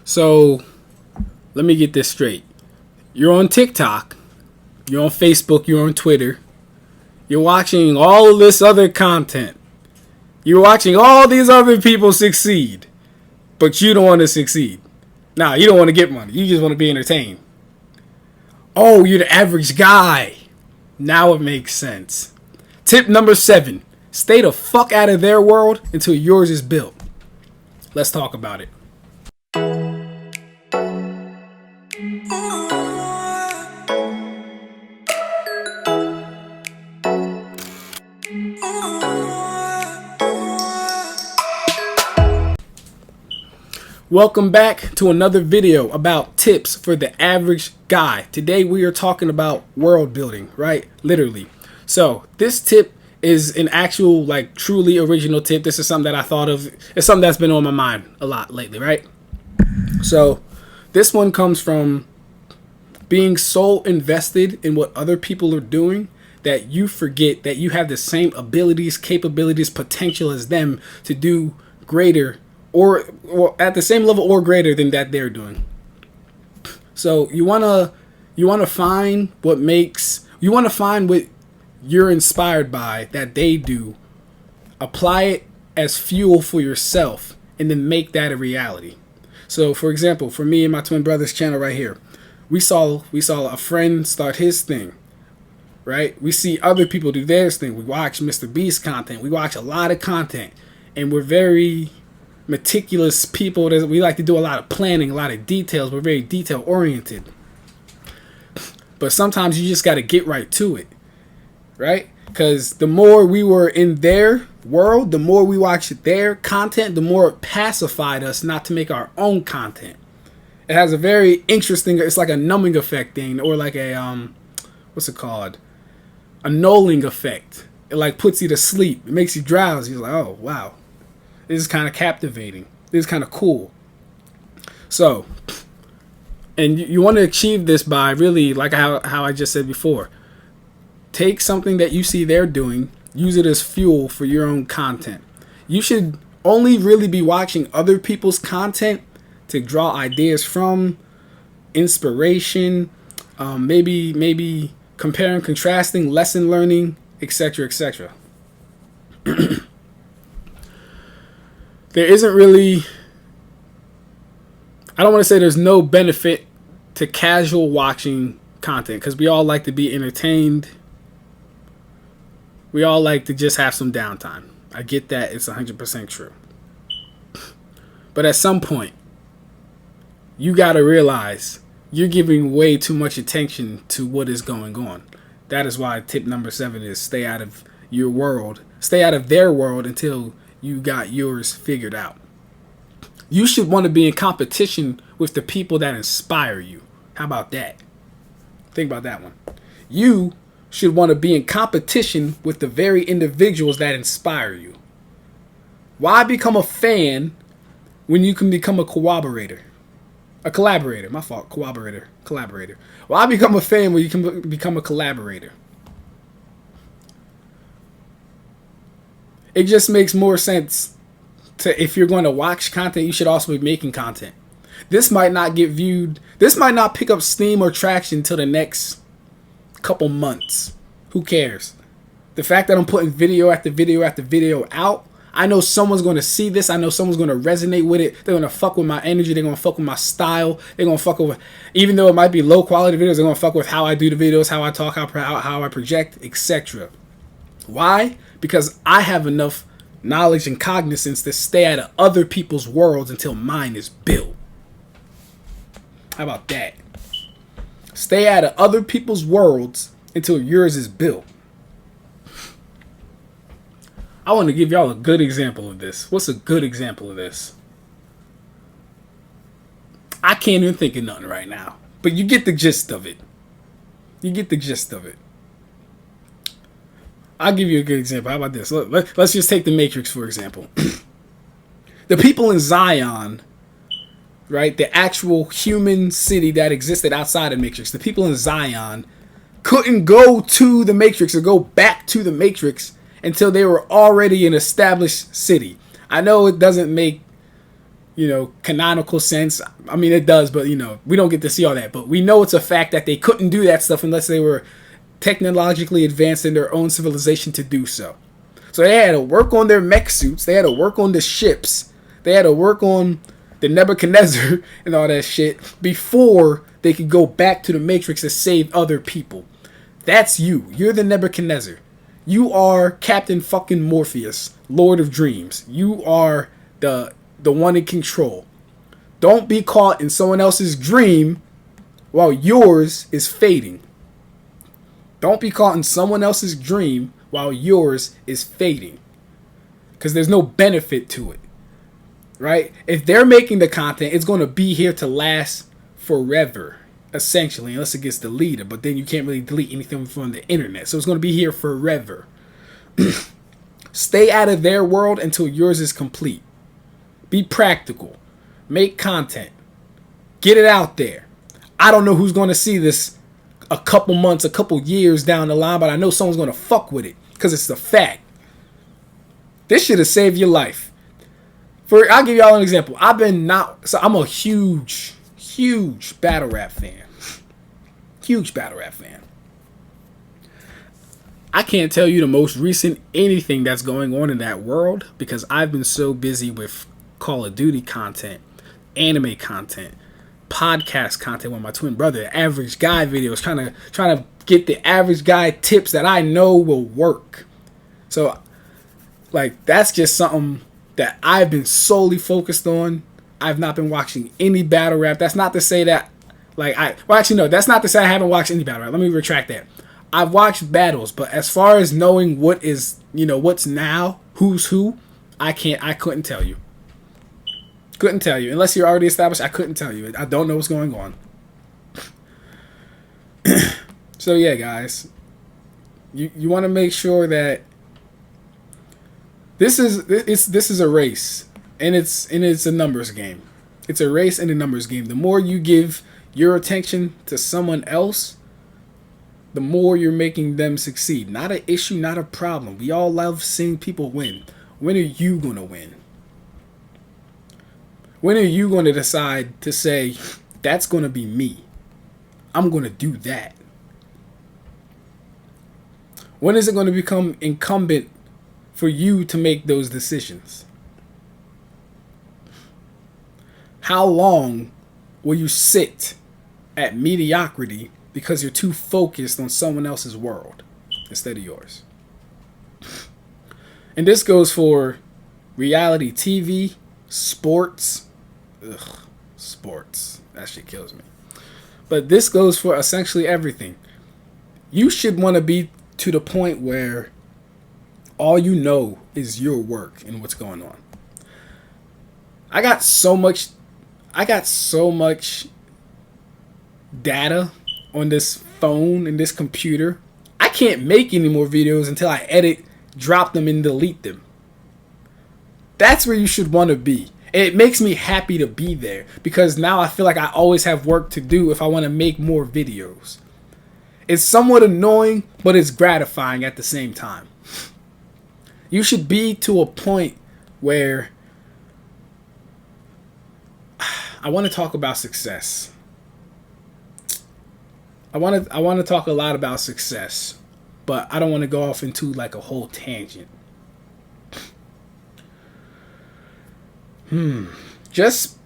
So let me get this straight. You're on TikTok, you're on Facebook, you're on Twitter, you're watching all of this other content. You're watching all these other people succeed, but you don't want to succeed. Nah, you don't want to get money. You just want to be entertained. Oh, you're the average guy. Now it makes sense. Tip number 7. Stay the fuck out of their world until yours is built. Let's talk about it. Welcome back to another video about tips for the average guy. Today we are talking about world building, right? Literally. So this tip is an actual, like, truly original tip. This is something that I thought of. It's something that's been on my mind a lot lately, right? So this one comes from being so invested in what other people are doing that you forget that you have the same abilities, capabilities, potential as them to do greater or at the same level or greater than that they're doing. So you wanna find what you're inspired by that they do, apply it as fuel for yourself, and then make that a reality. So for example, for me and my twin brother's channel right here, we saw a friend start his thing, right? We see other people do theirs thing. We watch Mr. Beast content. We watch a lot of content, and we're very meticulous people. We like to do a lot of planning, a lot of details. We're very detail oriented. But sometimes you just got to get right to it, right? Because the more we were in their world, the more we watched their content, the more it pacified us not to make our own content. It has a very interesting, it's like a numbing effect thing, or like a what's it called? A nulling effect. It like puts you to sleep. It makes you drowsy. You're like, oh wow. This is kind of captivating. This is kind of cool. So, and you want to achieve this by really, like how I just said before, take something that you see they're doing, use it as fuel for your own content. You should only really be watching other people's content to draw ideas from, inspiration, maybe comparing, contrasting, lesson learning, etc., etc. There isn't really, I don't want to say there's no benefit to casual watching content, because we all like to be entertained. We all like to just have some downtime. I get that. It's 100% true. But at some point, you got to realize you're giving way too much attention to what is going on. That is why tip number 7 is stay out of your world. Stay out of their world until you got yours figured out. You should want to be in competition with the people that inspire you. How about that? Think about that one. You should want to be in competition with the very individuals that inspire you. Why become a fan when you can become a collaborator? A collaborator. My fault. Collaborator. Why become a fan when you can become a collaborator? It just makes more sense to, if you're going to watch content, you should also be making content. This might not get viewed. This might not pick up steam or traction until the next couple months. Who cares? The fact that I'm putting video after video after video out, I know someone's going to see this. I know someone's going to resonate with it. They're going to fuck with my energy. They're going to fuck with my style. They're going to fuck with, even though it might be low quality videos, they're going to fuck with how I do the videos, how I talk, how I project, etc. Why? Because I have enough knowledge and cognizance to stay out of other people's worlds until mine is built. How about that? Stay out of other people's worlds until yours is built. I want to give y'all a good example of this. What's a good example of this? I can't even think of nothing right now. But you get the gist of it. I'll give you a good example. How about this? Let's just take the Matrix, for example. The people in Zion, right? The actual human city that existed outside of Matrix. The people in Zion couldn't go to the Matrix or go back to the Matrix until they were already an established city. I know it doesn't make canonical sense. I mean, it does, but we don't get to see all that. But we know it's a fact that they couldn't do that stuff unless they were technologically advanced in their own civilization to do so. So they had to work on their mech suits. They had to work on the ships. They had to work on the Nebuchadnezzar and all that shit before they could go back to the Matrix to save other people. That's you. You're the Nebuchadnezzar. You are Captain fucking Morpheus, Lord of Dreams. You are the one in control. Don't be caught in someone else's dream while yours is fading. Don't be caught in someone else's dream while yours is fading. Because there's no benefit to it. Right? If they're making the content, it's going to be here to last forever, essentially, unless it gets deleted. But then you can't really delete anything from the internet. So it's going to be here forever. Stay out of their world until yours is complete. Be practical. Make content. Get it out there. I don't know who's going to see this a couple months, a couple years down the line, but I know someone's going to fuck with it because it's the fact. This should have saved your life. I'll give y'all an example. I'm a huge battle rap fan. Huge battle rap fan. I can't tell you the most recent anything that's going on in that world because I've been so busy with Call of Duty content, anime content, podcast content with my twin brother, average guy videos, trying to get the average guy tips that I know will work. So, that's just something that I've been solely focused on. I've not been watching any battle rap. That's not to say that, that's not to say I haven't watched any battle rap. Let me retract that. I've watched battles, but as far as knowing what is, what's now, who's who, I couldn't tell you. Couldn't tell you. Unless you're already established, I couldn't tell you. I don't know what's going on. So yeah, guys. You want to make sure that this is a race, and it's a numbers game. It's a race and a numbers game. The more you give your attention to someone else, the more you're making them succeed. Not an issue, not a problem. We all love seeing people win. When are you going to win? When are you going to decide to say, that's going to be me? I'm going to do that. When is it going to become incumbent for you to make those decisions? How long will you sit at mediocrity because you're too focused on someone else's world instead of yours? And this goes for reality TV, sports. Ugh, sports. That shit kills me. But this goes for essentially everything. You should want to be to the point where all you know is your work and what's going on. I got so much data on this phone and this computer. I can't make any more videos until I edit, drop them, and delete them. That's where you should want to be. And it makes me happy to be there because now I feel like I always have work to do if I want to make more videos. It's somewhat annoying, but it's gratifying at the same time. You should be to a point where I want to talk about success. I want to talk a lot about success, but I don't want to go off into like a whole tangent. Just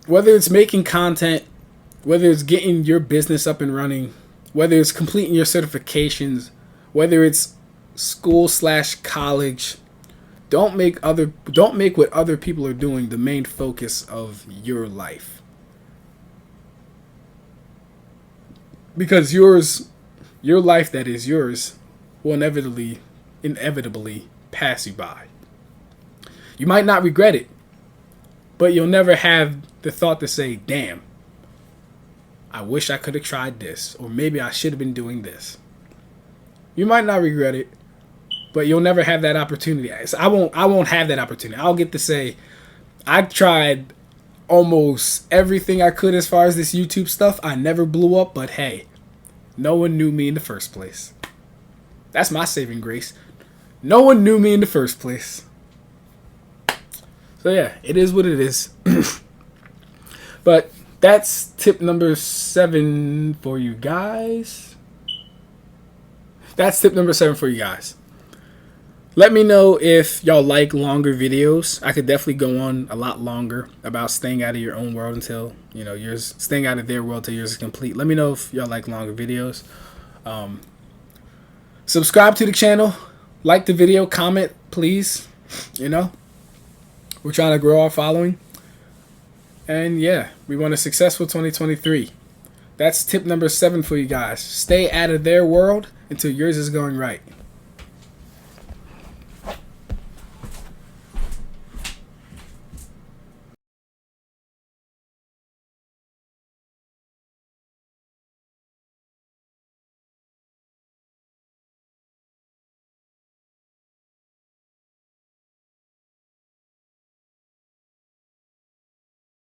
whether it's making content, whether it's getting your business up and running, whether it's completing your certifications, whether it's school/college, don't make what other people are doing the main focus of your life. Because your life that is yours will inevitably pass you by. You might not regret it, but you'll never have the thought to say, damn, I wish I could have tried this, or maybe I should have been doing this. You might not regret it, but you'll never have that opportunity. I won't have that opportunity. I'll get to say, I tried almost everything I could as far as this YouTube stuff. I never blew up, but hey, no one knew me in the first place. That's my saving grace. No one knew me in the first place. So So yeah, it is what it is. But that's tip number 7 for you guys. That's tip number 7 for you guys. Let me know if y'all like longer videos. I could definitely go on a lot longer about staying out of your own world until, yours, staying out of their world till yours is complete. Let me know if y'all like longer videos. Subscribe to the channel. Like the video. Comment, please. We're trying to grow our following. And yeah, we want a successful 2023. That's tip number 7 for you guys. Stay out of their world until yours is going right.